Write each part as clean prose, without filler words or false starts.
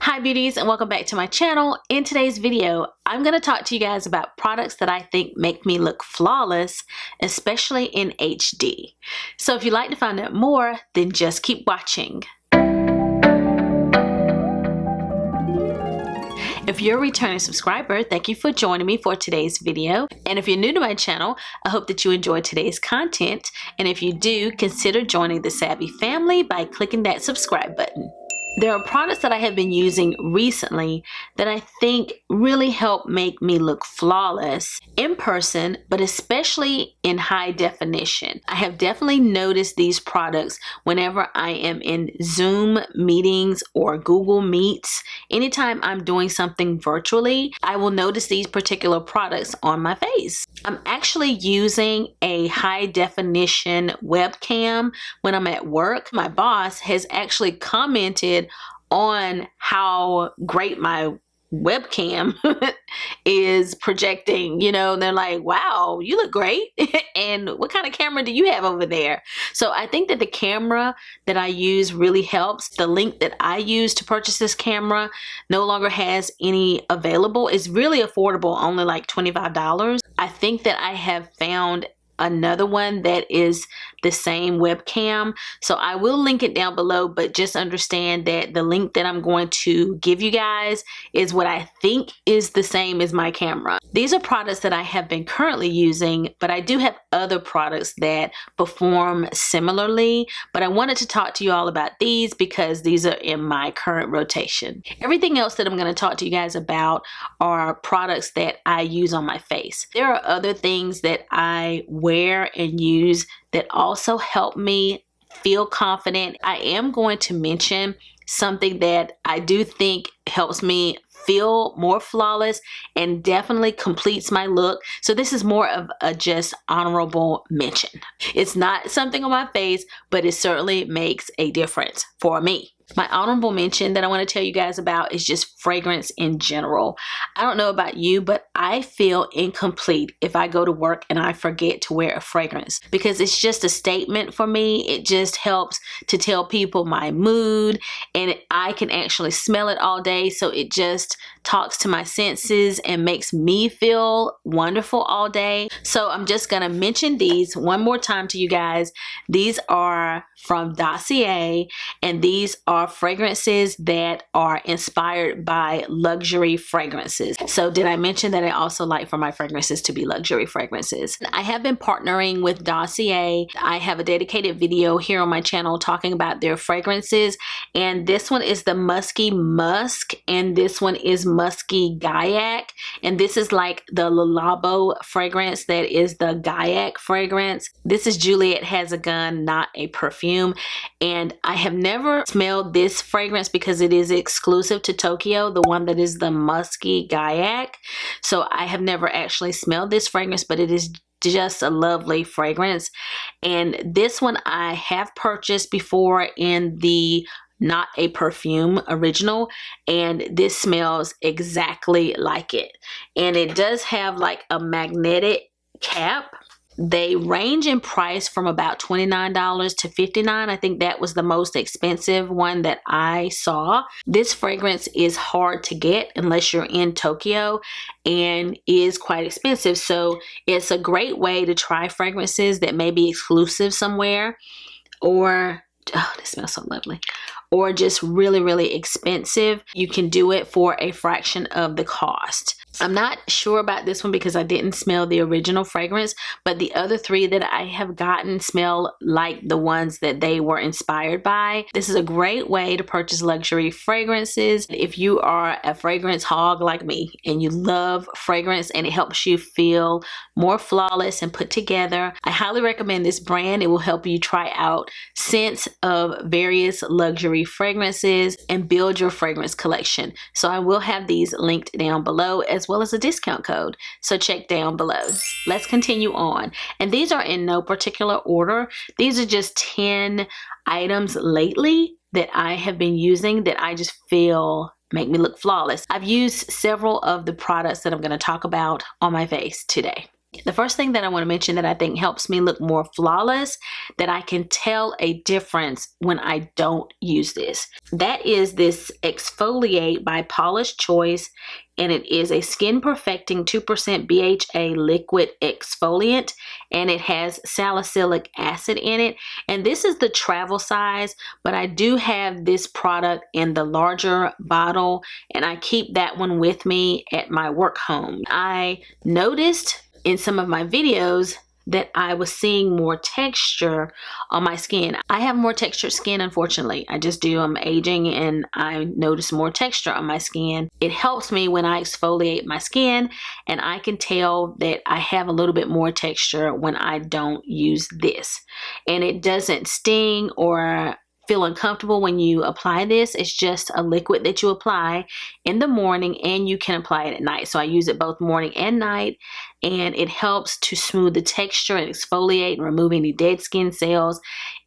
Hi beauties, and welcome back to my channel. In today's video, I'm going to talk to you guys about products that I think make me look flawless, especially in HD. So if you'd like to find out more, then just keep watching. If you're a returning subscriber, thank you for joining me for today's video. And if you're new to my channel, I hope that you enjoyed today's content. And if you do, consider joining the Savvy family by clicking that subscribe button. There are products that I have been using recently that I think really help make me look flawless in person, but especially in high definition. I have definitely noticed these products whenever I am in Zoom meetings or Google Meets. Anytime I'm doing something virtually, I will notice these particular products on my face. I'm actually using a high definition webcam when I'm at work. My boss has actually commented on how great my webcam is projecting. You know, they're like, wow, you look great. And what kind of camera do you have over there? So I think that the camera that I use really helps. The link that I use to purchase this camera no longer has any available. It's really affordable, only like $25. I think that I have found another one that is the same webcam, so I will link it down below, but just understand that the link that I'm going to give you guys is what I think is the same as my camera. These are products that I have been currently using, but I do have other products that perform similarly, but I wanted to talk to you all about these because these are in my current rotation. Everything else that I'm going to talk to you guys about are products that I use on my face. There are other things that I wear and use that also help me feel confident. I am going to mention something that I do think helps me feel more flawless and definitely completes my look. So this is more of a just honorable mention. It's not something on my face, but it certainly makes a difference for me. My honorable mention that I want to tell you guys about is just fragrance in general. I don't know about you, but I feel incomplete if I go to work and I forget to wear a fragrance, because it's just a statement for me. It just helps to tell people my mood, and I can actually smell it all day. So it just talks to my senses and makes me feel wonderful all day. So I'm just going to mention these one more time to you guys. These are from Dossier, and these are fragrances that are inspired by luxury fragrances. So did I mention that I also like for my fragrances to be luxury fragrances? I have been partnering with Dossier. I have a dedicated video here on my channel talking about their fragrances, and this one is the Musky Musk, and this one is Musky Gaiac, and this is like the Labo fragrance that is the Gaiac fragrance. This is Juliette Has a Gun, not a perfume. And I have never smelled this fragrance because it is exclusive to Tokyo, the one that is the Musky Gaiac. So I have never actually smelled this fragrance, but it is just a lovely fragrance. And this one I have purchased before in the Not a Perfume original, and this smells exactly like it. And it does have like a magnetic cap. They range in price from about $29 to $59. I think that was the most expensive one that I saw. This fragrance is hard to get unless you're in Tokyo, and is quite expensive. So it's a great way to try fragrances that may be exclusive somewhere, or oh, this smells so lovely, or just really, really expensive. You can do it for a fraction of the cost. I'm not sure about this one because I didn't smell the original fragrance, but the other three that I have gotten smell like the ones that they were inspired by. This is a great way to purchase luxury fragrances. If you are a fragrance hog like me and you love fragrance and it helps you feel more flawless and put together, I highly recommend this brand. It will help you try out scents of various luxury fragrances and build your fragrance collection. So I will have these linked down below, as well as a discount code, so check down below. Let's continue on, and these are in no particular order. These are just 10 items lately that I have been using that I just feel make me look flawless. I've used several of the products that I'm going to talk about on my face today. The first thing that I want to mention that I think helps me look more flawless, that I can tell a difference when I don't use this, that is this Exfoliate by Paula's Choice, and it is a skin perfecting 2% BHA liquid exfoliant, and it has salicylic acid in it. And this is the travel size, but I do have this product in the larger bottle, and I keep that one with me at my work home. I noticed in some of my videos that I was seeing more texture on my skin. I have more textured skin, unfortunately. I just do. I'm aging and I notice more texture on my skin. It helps me when I exfoliate my skin, and I can tell that I have a little bit more texture when I don't use this. And it doesn't sting or feel uncomfortable when you apply this. It's just a liquid that you apply in the morning, and you can apply it at night. So I use it both morning and night, and it helps to smooth the texture and exfoliate and remove any dead skin cells.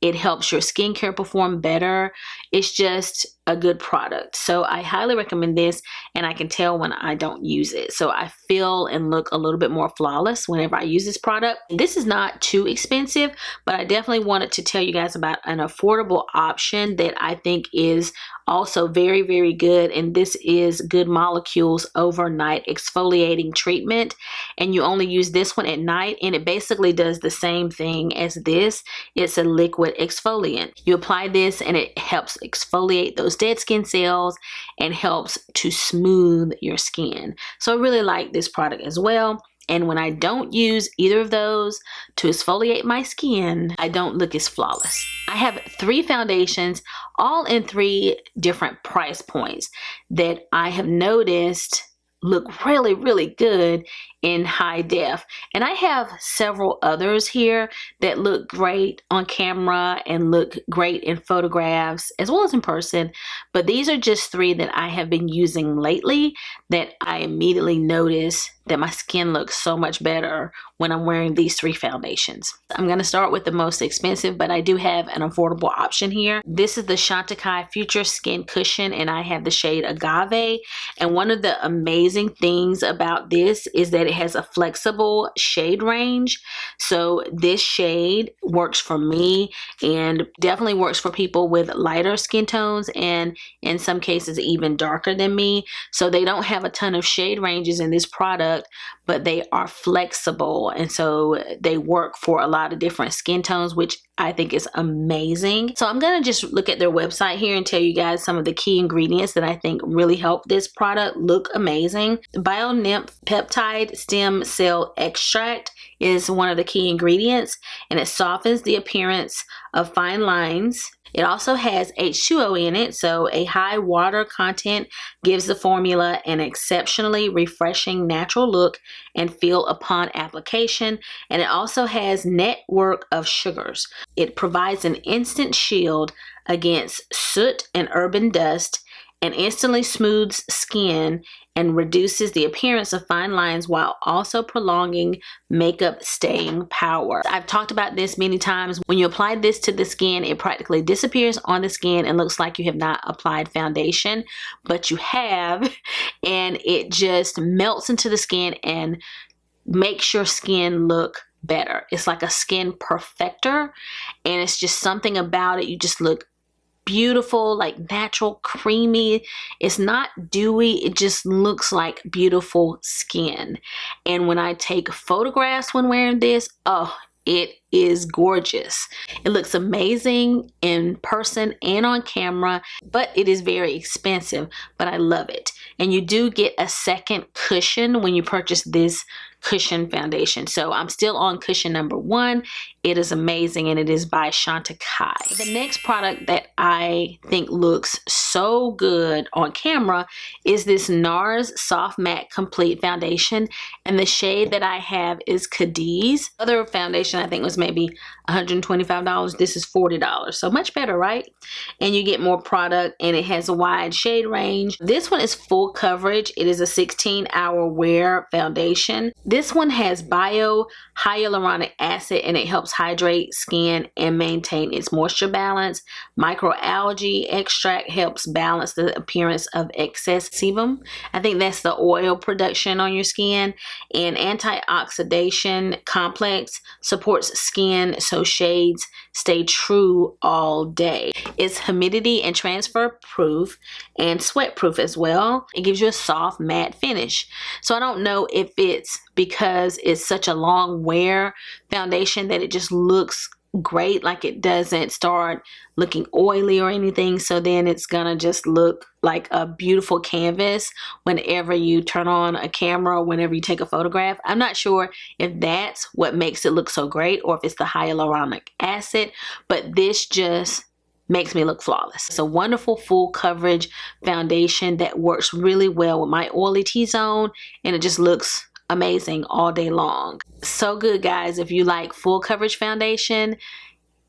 It helps your skincare perform better. It's just a good product. So I highly recommend this, and I can tell when I don't use it. So I feel and look a little bit more flawless whenever I use this product. This is not too expensive, but I definitely wanted to tell you guys about an affordable option that I think is also very, very good. And this is Good Molecules Overnight Exfoliating Treatment. And you only use this one at night, and it basically does the same thing as this. It's a liquid exfoliant. You apply this and it helps exfoliate those dead skin cells and helps to smooth your skin. So I really like this product as well. And when I don't use either of those to exfoliate my skin, I don't look as flawless. I have 3 foundations, all in 3 different price points, that I have noticed look really, really good in high def. And I have several others here that look great on camera and look great in photographs as well as in person. But these are just 3 that I have been using lately that I immediately notice that my skin looks so much better when I'm wearing these 3 foundations. I'm going to start with the most expensive, but I do have an affordable option here. This is the Chantecaille Future Skin Cushion, and I have the shade Agave. And one of the amazing things about this is that it has a flexible shade range. So this shade works for me and definitely works for people with lighter skin tones, and in some cases even darker than me. So they don't have a ton of shade ranges in this product, but they are flexible, and so they work for a lot of different skin tones, which I think is amazing. So I'm going to just look at their website here and tell you guys some of the key ingredients that I think really help this product look amazing. Bio-nymph peptide stem cell extract is one of the key ingredients, and it softens the appearance of fine lines. It also has H2O in it, so a high water content gives the formula an exceptionally refreshing natural look and feel upon application. And it also has network of sugars. It provides an instant shield against soot and urban dust, and instantly smooths skin and reduces the appearance of fine lines while also prolonging makeup staying power. I've talked about this many times. When you apply this to the skin, it practically disappears on the skin and looks like you have not applied foundation, but you have, and it just melts into the skin and makes your skin look better. It's like a skin perfector, and it's just something about it. You just look beautiful, like natural, creamy. It's not dewy. It just looks like beautiful skin. And when I take photographs when wearing this, oh, it is gorgeous. It looks amazing in person and on camera, but it is very expensive, but I love it. And you do get a second cushion when you purchase this cushion foundation. So I'm still on cushion number 1. It is amazing, and it is by Chantecaille. The next product that I think looks so good on camera is this NARS Soft Matte Complete Foundation, and the shade that I have is Cadiz. Other foundation I think was maybe $125. This is $40, so much better, right? And you get more product, and it has a wide shade range. This one is full coverage. It is a 16-hour wear foundation. This one has hyaluronic acid, and it helps hydrate skin and maintain its moisture balance. Microalgae extract helps balance the appearance of excess sebum. I think that's the oil production on your skin. And antioxidant complex supports skin so shades stay true all day. It's humidity and transfer proof and sweat proof as well. It gives you a soft matte finish. So I don't know if it's because it's such a long wear foundation that it just looks great, like it doesn't start looking oily or anything, so then it's gonna just look like a beautiful canvas whenever you turn on a camera or whenever you take a photograph. I'm not sure if that's what makes it look so great or if it's the hyaluronic acid, but this just makes me look flawless. It's a wonderful full coverage foundation that works really well with my oily T-zone, and it just looks amazing all day long. So good, guys. If you like full coverage foundation,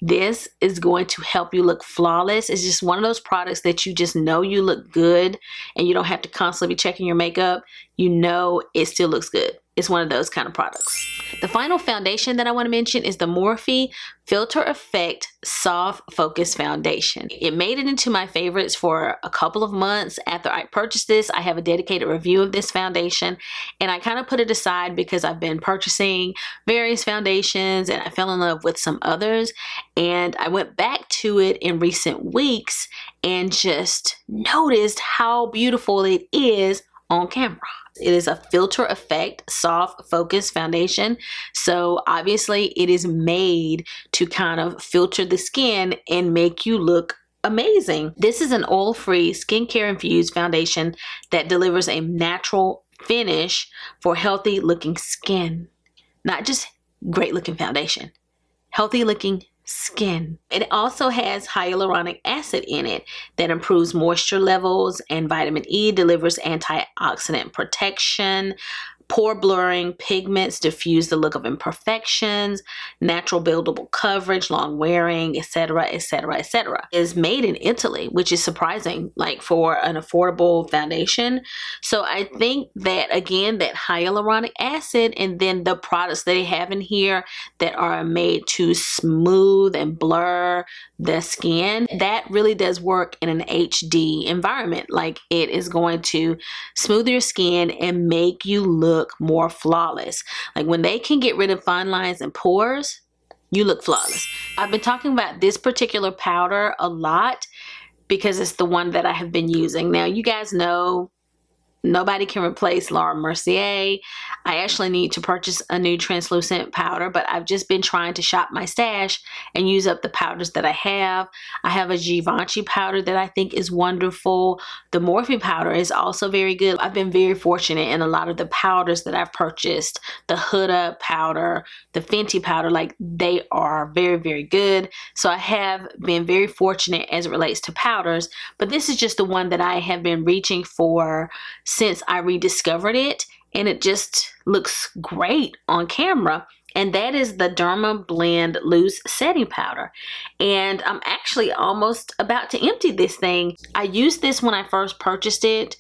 this is going to help you look flawless. It's just one of those products that you just know you look good and you don't have to constantly be checking your makeup. You know it still looks good. It's one of those kind of products. The final foundation that I want to mention is the Morphe Filter Effect Soft Focus Foundation. It made it into my favorites for a couple of months after I purchased this. I have a dedicated review of this foundation, and I kind of put it aside because I've been purchasing various foundations and I fell in love with some others, and I went back to it in recent weeks and just noticed how beautiful it is on camera. It is a filter effect soft focus foundation, so obviously it is made to kind of filter the skin and make you look amazing. This is an oil-free skincare infused foundation that delivers a natural finish for healthy looking skin. Not just great looking foundation, healthy looking skin. It also has hyaluronic acid in it that improves moisture levels, and vitamin E delivers antioxidant protection. Pore blurring pigments diffuse the look of imperfections, natural buildable coverage, long wearing, etc., etc., etc. Is made in Italy, which is surprising, like for an affordable foundation. So I think that, again, that hyaluronic acid and then the products they have in here that are made to smooth and blur the skin, that really does work in an HD environment. Like, it is going to smooth your skin and make you look more flawless. Like, when they can get rid of fine lines and pores, you look flawless. I've been talking about this particular powder a lot because it's the one that I have been using. Now, you guys know nobody can replace Laura Mercier. I actually need to purchase a new translucent powder, but I've just been trying to shop my stash and use up the powders that I have. I have a Givenchy powder that I think is wonderful. The Morphe powder is also very good. I've been very fortunate in a lot of the powders that I've purchased. The HUDA powder, the FENTY powder, like, they are very, very good. So I have been very fortunate as it relates to powders, but this is just the one that I have been reaching for since I rediscovered it, and it just looks great on camera. And that is the Dermablend loose setting powder, and I'm actually almost about to empty this thing. I used this when I first purchased it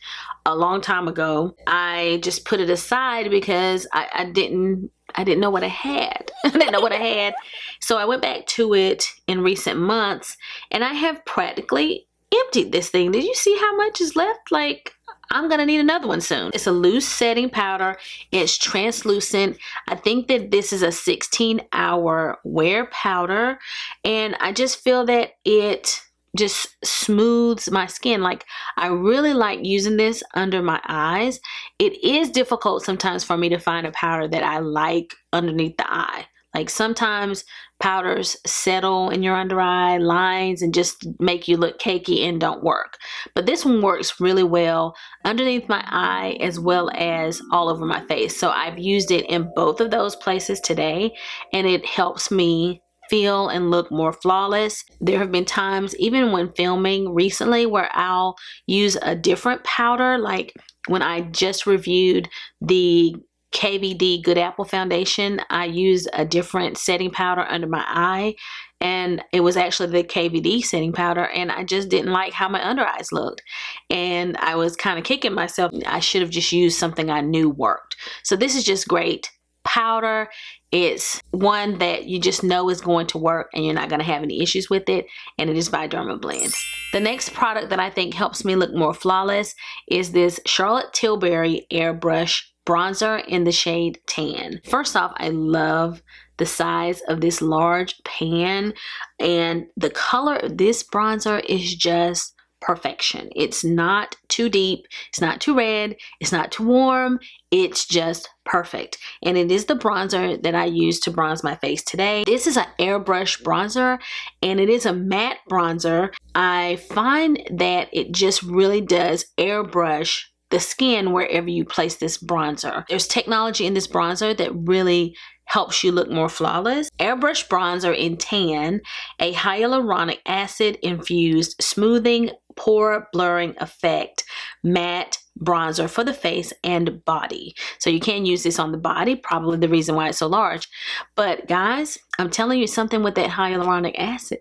a long time ago. I just put it aside because I didn't know what I had. I didn't know what I had, so I went back to it in recent months, and I have practically emptied this thing. Did you see how much is left? Like, I'm gonna need another one soon. It's a loose setting powder. It's translucent. I think that this is a 16-hour wear powder, and I just feel that it just smooths my skin. Like, I really like using this under my eyes. It is difficult sometimes for me to find a powder that I like underneath the eye. Like, sometimes powders settle in your under eye lines and just make you look cakey and don't work. But this one works really well underneath my eye as well as all over my face. So I've used it in both of those places today, and it helps me feel and look more flawless. There have been times, even when filming recently, where I'll use a different powder. Like when I just reviewed the KVD Good Apple foundation, I used a different setting powder under my eye, and it was actually the KVD setting powder, and I just didn't like how my under eyes looked, and I was kind of kicking myself. I should have just used something I knew worked. So this is just great powder. It's one that you just know is going to work and you're not going to have any issues with it, and it is by Dermablend. The next product that I think helps me look more flawless is this Charlotte Tilbury Airbrush bronzer in the shade Tan. First off, I love the size of this large pan, and the color of this bronzer is just perfection. It's not too deep, it's not too red, it's not too warm, it's just perfect. And it is the bronzer that I use to bronze my face today. This is an airbrush bronzer, and it is a matte bronzer. I find that it just really does airbrush the skin wherever you place this bronzer. There's technology in this bronzer that really helps you look more flawless. Airbrush bronzer in Tan, a hyaluronic acid infused smoothing pore blurring effect matte bronzer for the face and body. So you can use this on the body, probably the reason why it's so large. But guys, I'm telling you something with that hyaluronic acid.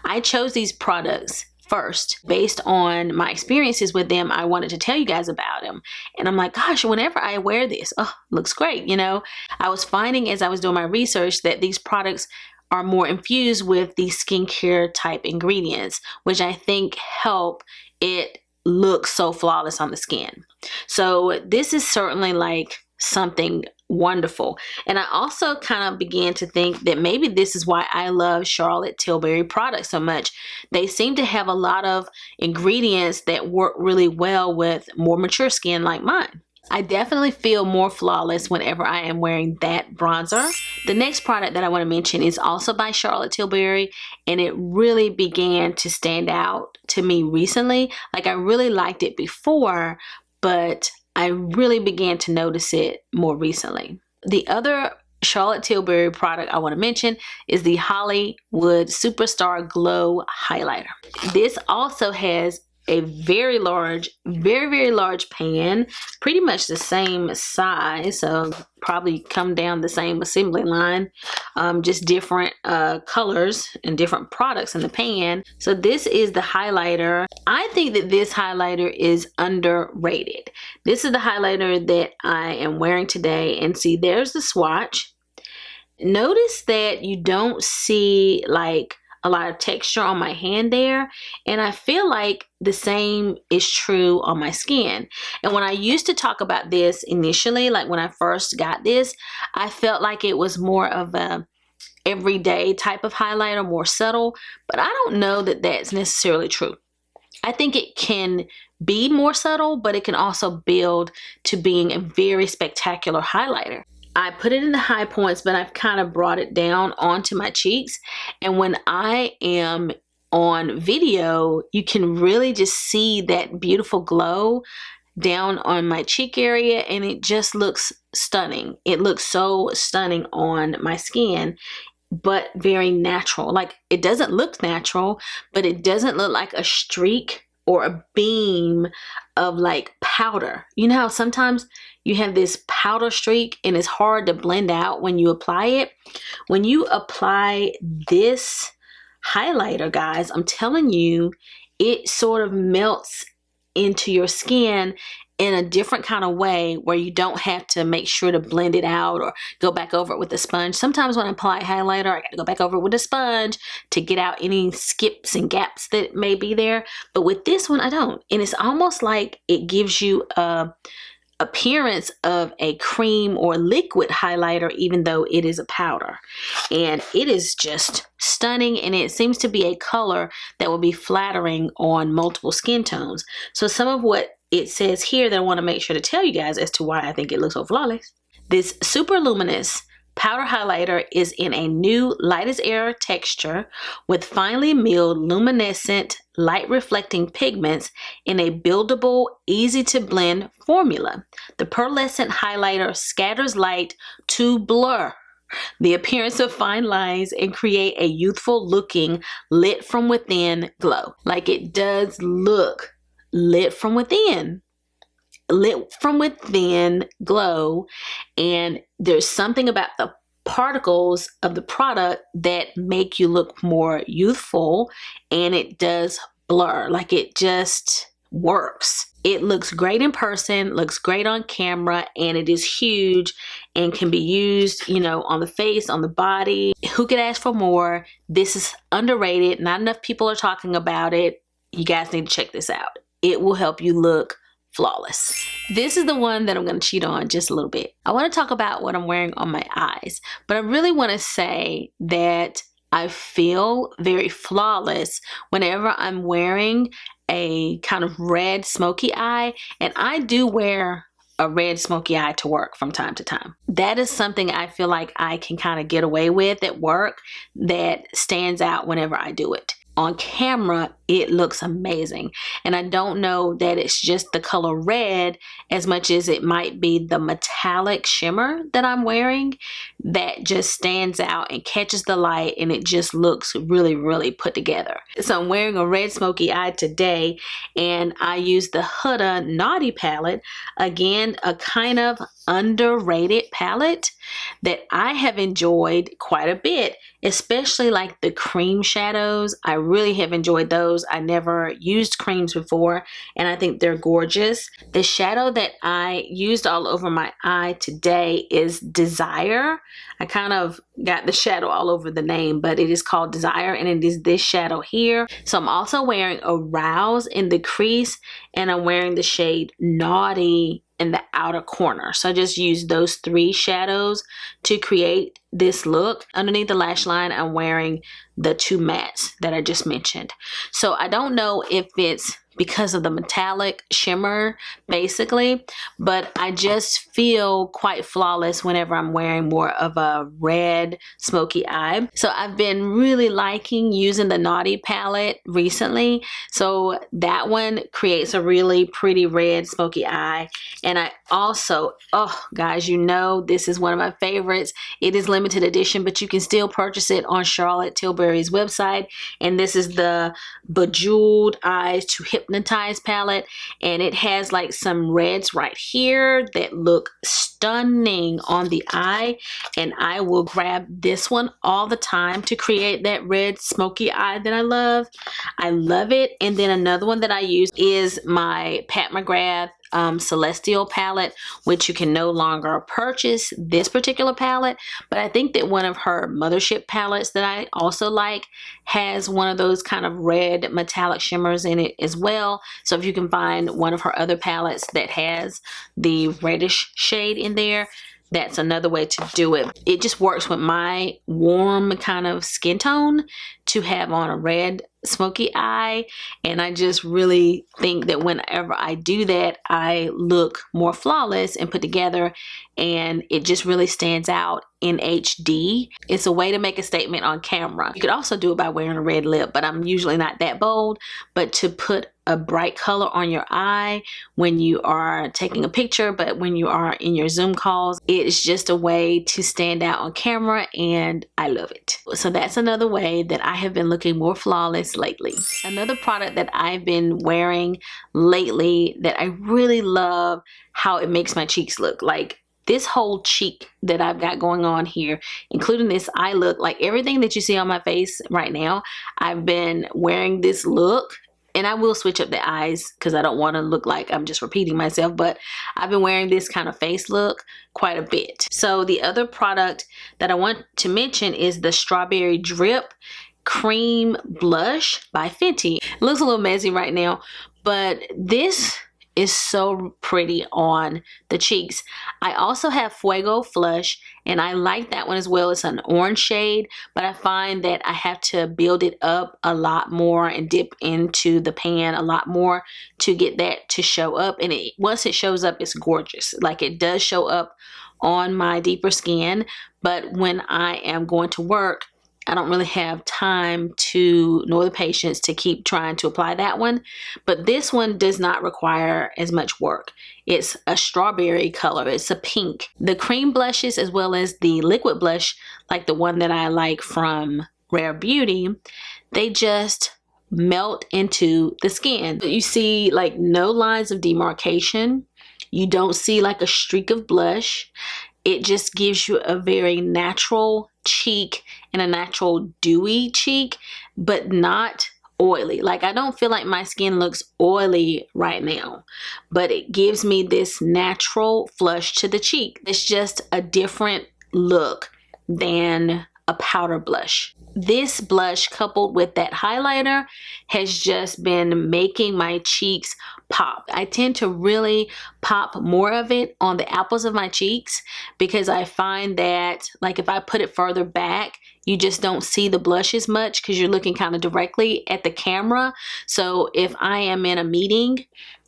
I chose these products first based on my experiences with them. I wanted to tell you guys about them, and I'm like, gosh, whenever I wear this, oh, looks great. You know, I was finding as I was doing my research that these products are more infused with these skincare type ingredients, which I think help it look so flawless on the skin. So this is certainly like something wonderful. And I also kind of began to think that maybe this is why I love Charlotte Tilbury products so much. They seem to have a lot of ingredients that work really well with more mature skin like mine. I definitely feel more flawless whenever I am wearing that bronzer. The next product that I want to mention is also by Charlotte Tilbury, and it really began to stand out to me recently. Like, I really liked it before, but I really began to notice it more recently. The other Charlotte Tilbury product I want to mention is the Hollywood Superstar Glow Highlighter. This also has a very large, very large pan, pretty much the same size, so probably come down the same assembly line, just different colors and different products in the pan. So this is the highlighter. I think that this highlighter is underrated. This is the highlighter that I am wearing today, and see, there's the swatch. Notice that you don't see like a lot of texture on my hand there, and I feel like the same is true on my skin. And when I used to talk about this initially, like when I first got this, I felt like it was more of a everyday type of highlighter, more subtle, but I don't know that that's necessarily true. I think it can be more subtle, but it can also build to being a very spectacular highlighter. I put it in the high points, but I've kind of brought it down onto my cheeks. And when I am on video, you can really just see that beautiful glow down on my cheek area, and it just looks stunning. It looks so stunning on my skin, but very natural. Like, it doesn't look natural, but it doesn't look like a streak or a beam of like powder. You know how sometimes you have this powder streak and it's hard to blend out when you apply it? When you apply this highlighter, guys, I'm telling you, it sort of melts into your skin in a different kind of way where you don't have to make sure to blend it out or go back over it with a sponge. Sometimes when I apply highlighter, I got to go back over it with a sponge to get out any skips and gaps that may be there. But with this one, I don't. And it's almost like it gives you a appearance of a cream or liquid highlighter, even though it is a powder. And it is just stunning, and it seems to be a color that will be flattering on multiple skin tones. So some of what it says here that I want to make sure to tell you guys as to why I think it looks so flawless. This super luminous powder highlighter is in a new light as air texture with finely milled luminescent light reflecting pigments in a buildable, easy to blend formula. The pearlescent highlighter scatters light to blur the appearance of fine lines and create a youthful looking lit from within glow. Like, it does look lit from within. lit from within glow, and there's something about the particles of the product that make you look more youthful, and it does blur. Like, it just works. It looks great in person, looks great on camera, and it is huge and can be used, you know, on the face, on the body. Who could ask for more? This is underrated. Not enough people are talking about it. You guys need to check this out. It will help you look flawless. This is the one that I'm going to cheat on just a little bit. I want to talk about what I'm wearing on my eyes, but I really want to say that I feel very flawless whenever I'm wearing a kind of red smoky eye, and I do wear a red smoky eye to work from time to time. That is something I feel like I can kind of get away with at work that stands out whenever I do it. On camera, it looks amazing. And I don't know that it's just the color red as much as it might be the metallic shimmer that I'm wearing that just stands out and catches the light, and it just looks really, really put together. So I'm wearing a red smoky eye today, and I use the HUDA Naughty palette. Again, a kind of underrated palette that I have enjoyed quite a bit, especially like the cream shadows. I really have enjoyed those. I never used creams before, and I think they're gorgeous. The shadow that I used all over my eye today is Desire. I kind of got the shadow all over the name, but it is called Desire, and it is this shadow here. So I'm also wearing Arouse in the crease, and I'm wearing the shade Naughty in the outer corner. So I just used those three shadows to create this look. Underneath the lash line, I'm wearing the two mattes that I just mentioned. So I don't know if it's because of the metallic shimmer basically, but I just feel quite flawless whenever I'm wearing more of a red smoky eye. So I've been really liking using the Naughty palette recently. So that one creates a really pretty red smoky eye. And I also, oh guys, you know this is one of my favorites. It is limited edition, but you can still purchase it on Charlotte Tilbury's website. And this is the Bejewelled Eyes to Hypnotise palette, and it has like some reds right here that look stunning on the eye, and I will grab this one all the time to create that red smoky eye that I love. I love it. And then another one that I use is my Pat McGrath Celestial palette, which you can no longer purchase this particular palette, but I think that one of her Mothership palettes that I also like has one of those kind of red metallic shimmers in it as well. So if you can find one of her other palettes that has the reddish shade in there, that's another way to do it. It just works with my warm kind of skin tone to have on a red smoky eye, and I just really think that whenever I do that, I look more flawless and put together, and it just really stands out in HD. It's a way to make a statement on camera. You could also do it by wearing a red lip, but I'm usually not that bold. But to put a bright color on your eye when you are taking a picture, but when you are in your Zoom calls, it's just a way to stand out on camera, and I love it. So that's another way that I have been looking more flawless lately. Another product that I've been wearing lately that I really love how it makes my cheeks look. Like this whole cheek that I've got going on here, including this eye look, like everything that you see on my face right now, I've been wearing this look. And I will switch up the eyes because I don't want to look like I'm just repeating myself, but I've been wearing this kind of face look quite a bit. So the other product that I want to mention is the Strawberry Drip Cream Blush by Fenty. It looks a little messy right now, but this is so pretty on the cheeks. I also have Fuego Flush, and I like that one as well. It's an orange shade, but I find that I have to build it up a lot more and dip into the pan a lot more to get that to show up. And once it shows up, it's gorgeous. Like it does show up on my deeper skin, but when I am going to work, I don't really have time to, nor the patience to keep trying to apply that one. But this one does not require as much work. It's a strawberry color. It's a pink. The cream blushes as well as the liquid blush, like the one that I like from Rare Beauty, they just melt into the skin. You see like no lines of demarcation. You don't see like a streak of blush. It just gives you a very natural cheek and a natural dewy cheek, but not oily. Like, I don't feel like my skin looks oily right now, but it gives me this natural flush to the cheek. It's just a different look than a powder blush. This blush coupled with that highlighter has just been making my cheeks pop. I tend to really pop more of it on the apples of my cheeks because I find that, like, if I put it further back, you just don't see the blush as much because you're looking kind of directly at the camera. So if I am in a meeting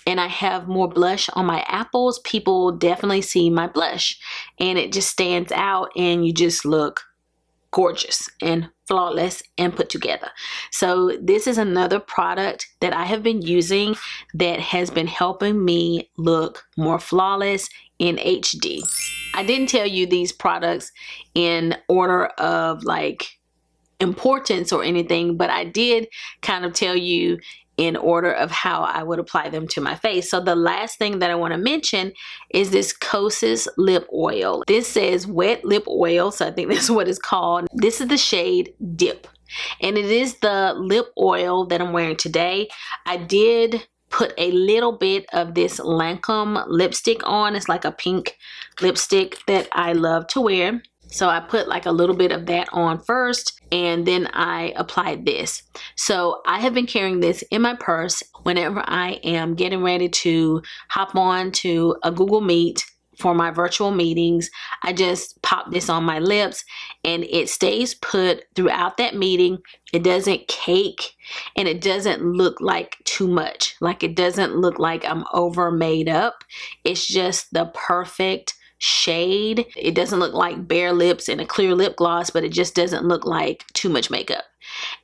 and I have more blush on my apples, people definitely see my blush and it just stands out and you just look gorgeous and flawless and put together. So this is another product that I have been using that has been helping me look more flawless in HD. I didn't tell you these products in order of like importance or anything, but I did kind of tell you in order of how I would apply them to my face. So the last thing that I want to mention is this Kosas lip oil. This says wet lip oil, so I think that's what it's called. This is the shade Dip, and it is the lip oil that I'm wearing today. I did put a little bit of this Lancome lipstick on. It's like a pink lipstick that I love to wear. So I put like a little bit of that on first, and then I applied this. So I have been carrying this in my purse whenever I am getting ready to hop on to a Google Meet for my virtual meetings. I just pop this on my lips and it stays put throughout that meeting. It doesn't cake and it doesn't look like too much. Like, it doesn't look like I'm over made up. It's just the perfect shade. It doesn't look like bare lips and a clear lip gloss, but it just doesn't look like too much makeup.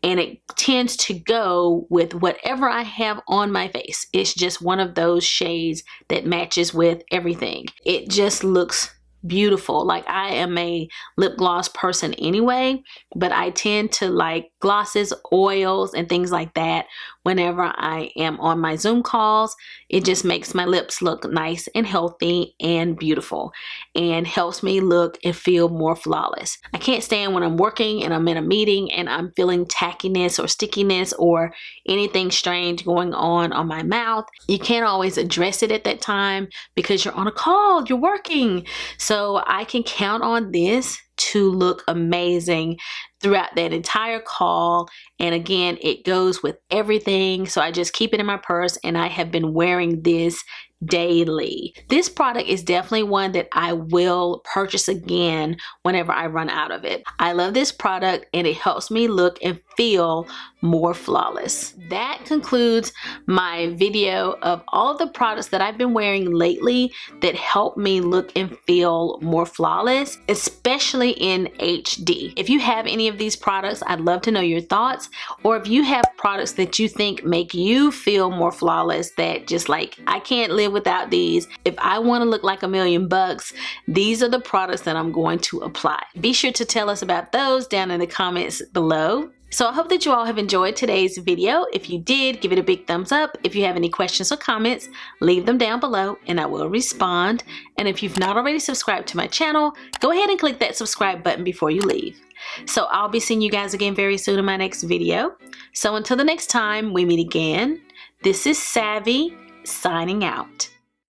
And it tends to go with whatever I have on my face. It's just one of those shades that matches with everything. It just looks beautiful. Like, I am a lip gloss person anyway, but I tend to like glosses, oils, and things like that whenever I am on my Zoom calls. It just makes my lips look nice and healthy and beautiful and helps me look and feel more flawless. I can't stand when I'm working and I'm in a meeting and I'm feeling tackiness or stickiness or anything strange going on my mouth. You can't always address it at that time because you're on a call, you're working. So I can count on this to look amazing throughout that entire call. And again, it goes with everything. So I just keep it in my purse and I have been wearing this daily. This product is definitely one that I will purchase again whenever I run out of it. I love this product and it helps me look and feel more flawless. That concludes my video of all the products that I've been wearing lately that help me look and feel more flawless, especially in HD. If you have any of these products, I'd love to know your thoughts, or if you have products that you think make you feel more flawless that just like, I can't live without these. If I want to look like $1,000,000, these are the products that I'm going to apply. Be sure to tell us about those down in the comments below. So I hope that you all have enjoyed today's video. If you did, give it a big thumbs up. If you have any questions or comments, leave them down below and I will respond. And if you've not already subscribed to my channel, go ahead and click that subscribe button before you leave. So I'll be seeing you guys again very soon in my next video. So until the next time we meet again, this is Savvy signing out.